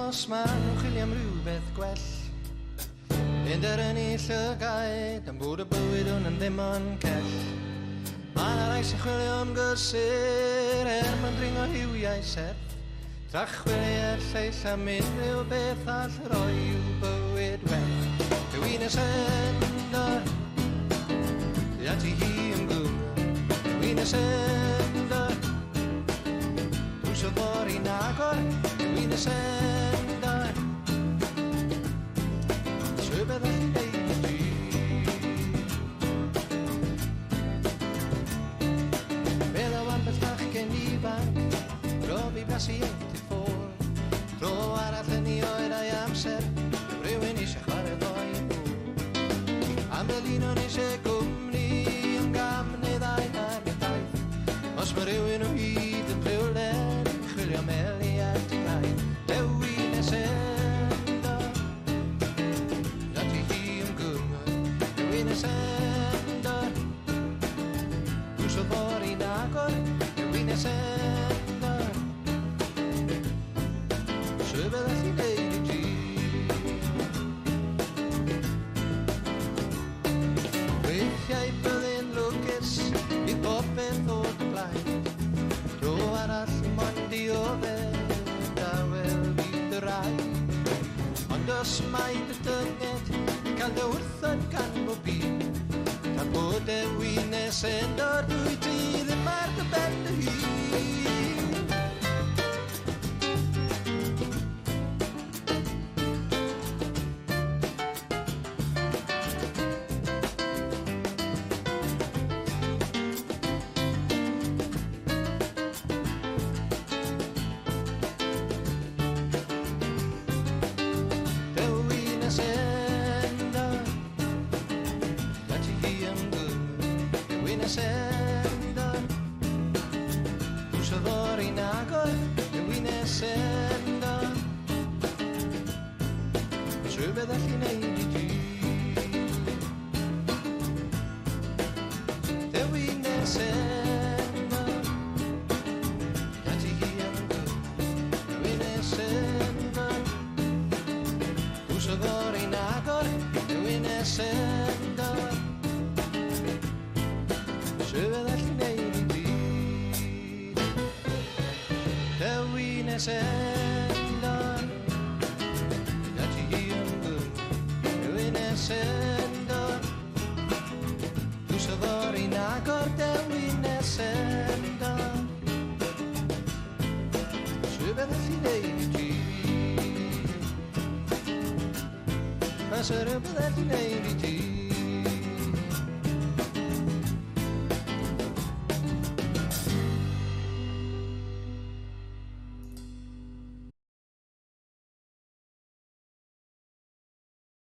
os ma'n nhw'n chwilio am rhywbeth gwell. Penderfynu llygaid am bod y bywyd hwn ddim yn cell. Mae yna rai sy'n chwilio am gysur mwyn dringo hiwiau serth. Tra chwilio lleill am unrhyw beth all roi i'w bywyd well. Rhywun y sendor, ati hi yn gwmw. Rhywun y sendor, pwys o fawr i'n agor. Rhywun y sendor, rhywbeth all i neud i ti. Fel o ambell fachgen ifanc, rob i blasu 84. Tro arall yn ei oed a'i amser, rhywun eisiau chwarae fo i bwr. Am fel un o'n eisiau gwmni yn gamnydd a'i ar y daith. Os mae rhywun o hyd yn rhywlen, chwilio meli at i gael. Rhywun y sendor, ati hi yn gwmw. Rhywun y sendor, pwys o fawr i'n agor. Rhywun y sendor, rhywbeth all i neud i ti. Weithiau byddai'n lwcus i popeth o'r blaen. Tro arall mo'n dioddef a wel bydd y rai. Ond os mae dy dynged cael dy wrthod gan bob un, tan bod e wynes sendor dwi ti ddim ar dy ben dy hun. Rhywbeth all i neud i ti. Rhywun y sendor, ati hi am gwmw. Rhywun y sendor, pwys o fawr i'n agor. Rhywun y sendor, rhywbeth all i neud i ti. Rhywun y sendor, sendor, pwys o fawr i'n agor. Rhywun y sendor, rhywbeth all i neud i ti. Mas rhywbeth all i neud i ti.